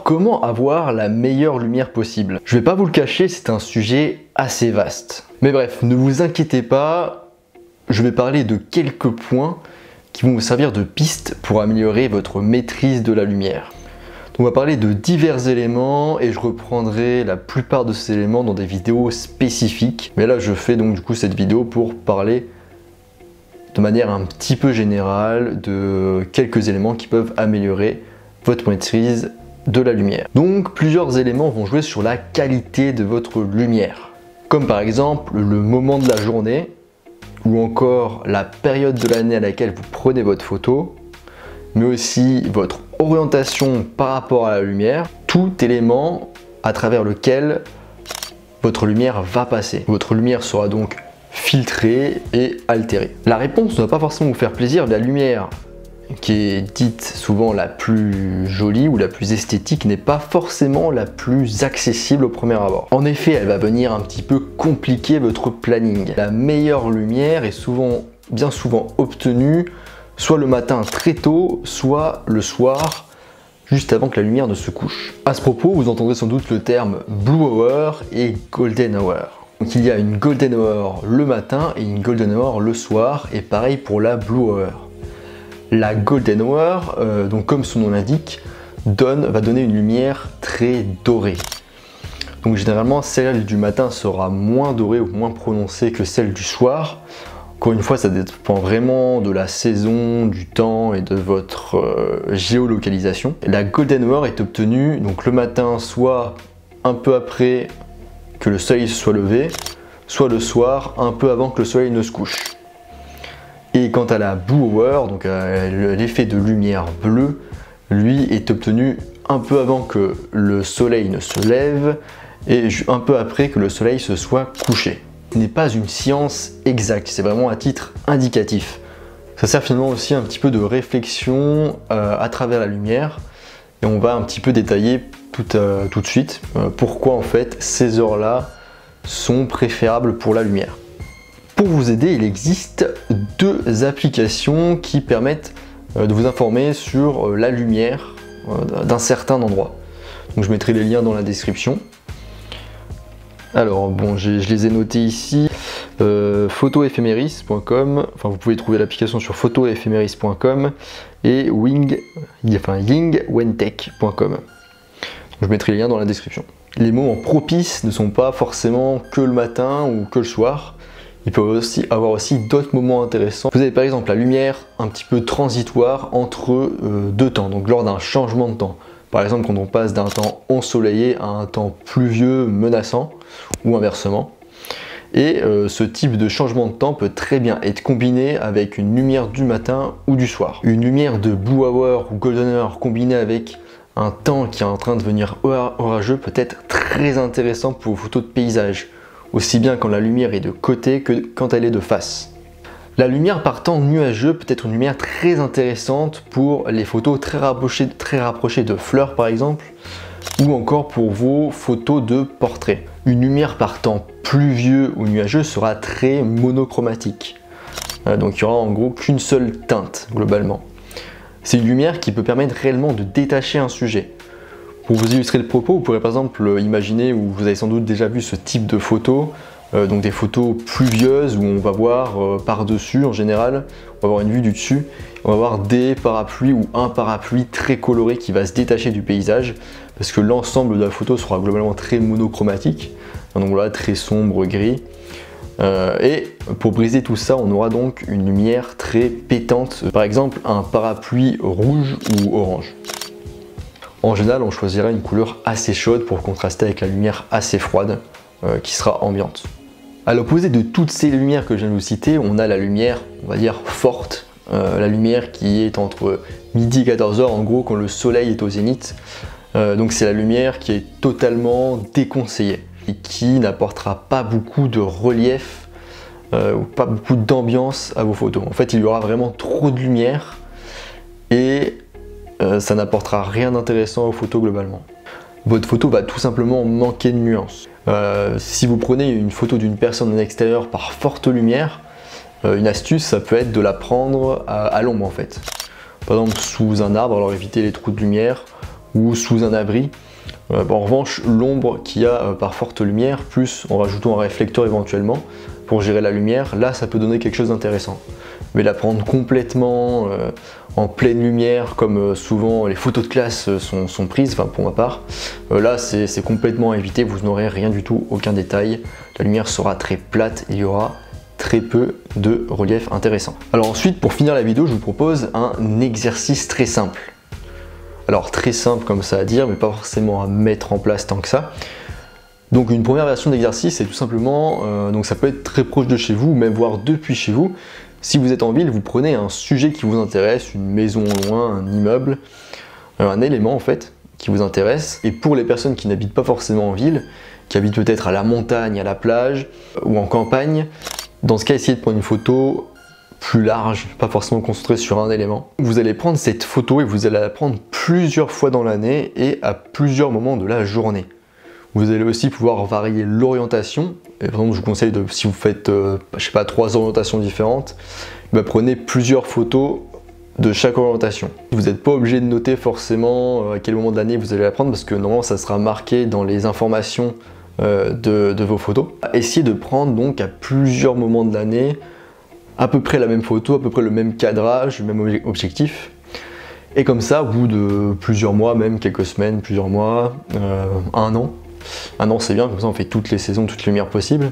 comment avoir la meilleure lumière possible? Je vais pas vous le cacher, c'est un sujet assez vaste. Mais bref, ne vous inquiétez pas, je vais parler de quelques points qui vont vous servir de piste pour améliorer votre maîtrise de la lumière. On va parler de divers éléments et je reprendrai la plupart de ces éléments dans des vidéos spécifiques. Mais là, je fais donc du coup cette vidéo pour parler de manière un petit peu générale de quelques éléments qui peuvent améliorer votre maîtrise de la lumière. Donc plusieurs éléments vont jouer sur la qualité de votre lumière, comme par exemple le moment de la journée ou encore la période de l'année à laquelle vous prenez votre photo, mais aussi votre orientation par rapport à la lumière, tout élément à travers lequel votre lumière va passer. Votre lumière sera donc filtrée et altérée. La réponse ne va pas forcément vous faire plaisir. La lumière qui est dite souvent la plus jolie ou la plus esthétique n'est pas forcément la plus accessible au premier abord. En effet, elle va venir un petit peu compliquer votre planning. La meilleure lumière est bien souvent obtenue soit le matin très tôt, soit le soir, juste avant que la lumière ne se couche. À ce propos, vous entendrez sans doute le terme Blue Hour et Golden Hour. Donc il y a une Golden Hour le matin et une Golden Hour le soir, et pareil pour la Blue Hour. La Golden Hour, donc comme son nom l'indique, va donner une lumière très dorée. Donc généralement, celle du matin sera moins dorée ou moins prononcée que celle du soir. Encore une fois, ça dépend vraiment de la saison, du temps et de votre géolocalisation. La Golden Hour est obtenue donc le matin, soit un peu après que le soleil se soit levé, soit le soir, un peu avant que le soleil ne se couche. Et quant à la Blue Hour, donc l'effet de lumière bleue, lui est obtenu un peu avant que le soleil ne se lève et un peu après que le soleil se soit couché. Ce n'est pas une science exacte, c'est vraiment à titre indicatif. Ça sert finalement aussi un petit peu de réflexion à travers la lumière, et on va un petit peu détailler tout de suite pourquoi en fait ces heures-là sont préférables pour la lumière. Pour vous aider, il existe deux applications qui permettent de vous informer sur la lumière d'un certain endroit. Donc je mettrai les liens dans la description. Alors bon, je les ai notés ici, photoephemeris.com, enfin vous pouvez trouver l'application sur photoephemeris.com et yingwentech.com. Je mettrai les liens dans la description. Les moments propices ne sont pas forcément que le matin ou que le soir, il peut aussi avoir d'autres moments intéressants. Vous avez par exemple la lumière un petit peu transitoire entre deux temps, donc lors d'un changement de temps. Par exemple, quand on passe d'un temps ensoleillé à un temps pluvieux, menaçant, ou inversement. Et ce type de changement de temps peut très bien être combiné avec une lumière du matin ou du soir. Une lumière de Blue Hour ou Golden Hour combinée avec un temps qui est en train de devenir orageux peut être très intéressant pour vos photos de paysage, aussi bien quand la lumière est de côté que quand elle est de face. La lumière par temps nuageux peut être une lumière très intéressante pour les photos très rapprochées de fleurs par exemple, ou encore pour vos photos de portraits. Une lumière par temps pluvieux ou nuageux sera très monochromatique. Donc il n'y aura en gros qu'une seule teinte globalement. C'est une lumière qui peut permettre réellement de détacher un sujet. Pour vous illustrer le propos, vous pourrez par exemple imaginer, ou vous avez sans doute déjà vu ce type de photos, donc des photos pluvieuses où on va voir par-dessus en général, on va avoir une vue du dessus, on va voir des parapluies ou un parapluie très coloré qui va se détacher du paysage parce que l'ensemble de la photo sera globalement très monochromatique, donc voilà, très sombre, gris. Et pour briser tout ça, on aura donc une lumière très pétante, par exemple un parapluie rouge ou orange. En général, on choisira une couleur assez chaude pour contraster avec la lumière assez froide qui sera ambiante. À l'opposé de toutes ces lumières que je viens de vous citer, on a la lumière, on va dire, forte, la lumière qui est entre midi et 14h, en gros quand le soleil est au zénith. Donc c'est la lumière qui est totalement déconseillée et qui n'apportera pas beaucoup de relief ou pas beaucoup d'ambiance à vos photos. En fait, il y aura vraiment trop de lumière et ça n'apportera rien d'intéressant aux photos globalement. Votre photo va tout simplement manquer de nuances. Si vous prenez une photo d'une personne en extérieur par forte lumière, une astuce, ça peut être de la prendre à l'ombre en fait. Par exemple sous un arbre, alors évitez les trous de lumière, ou sous un abri. En revanche, l'ombre qu'il y a par forte lumière, plus en rajoutant un réflecteur éventuellement pour gérer la lumière, là ça peut donner quelque chose d'intéressant. Mais la prendre complètement en pleine lumière, comme souvent les photos de classe sont prises, enfin pour ma part, là c'est complètement à éviter, vous n'aurez rien du tout, aucun détail. La lumière sera très plate, il y aura très peu de relief intéressant. Alors ensuite, pour finir la vidéo, je vous propose un exercice très simple. Alors très simple comme ça à dire, mais pas forcément à mettre en place tant que ça. Donc une première version d'exercice, c'est tout simplement, donc ça peut être très proche de chez vous, même voire depuis chez vous. Si vous êtes en ville, vous prenez un sujet qui vous intéresse, une maison au loin, un immeuble, un élément en fait qui vous intéresse. Et pour les personnes qui n'habitent pas forcément en ville, qui habitent peut-être à la montagne, à la plage ou en campagne, dans ce cas, essayez de prendre une photo plus large, pas forcément concentrée sur un élément. Vous allez prendre cette photo et vous allez la prendre plusieurs fois dans l'année et à plusieurs moments de la journée. Vous allez aussi pouvoir varier l'orientation. Et par exemple, je vous conseille, si vous faites, je sais pas, 3 orientations différentes, prenez plusieurs photos de chaque orientation. Vous n'êtes pas obligé de noter forcément à quel moment de l'année vous allez la prendre, parce que normalement ça sera marqué dans les informations de vos photos. Essayez de prendre donc à plusieurs moments de l'année à peu près la même photo, à peu près le même cadrage, le même objectif. Et comme ça, au bout de plusieurs mois, même quelques semaines, plusieurs mois, un an. Un an c'est bien, comme ça on fait toutes les saisons, toutes les lumières possibles.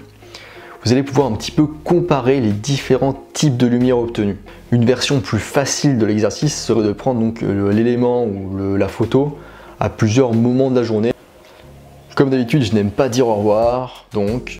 Vous allez pouvoir un petit peu comparer les différents types de lumière obtenus. Une version plus facile de l'exercice serait de prendre donc l'élément ou la photo à plusieurs moments de la journée. Comme d'habitude, je n'aime pas dire au revoir, donc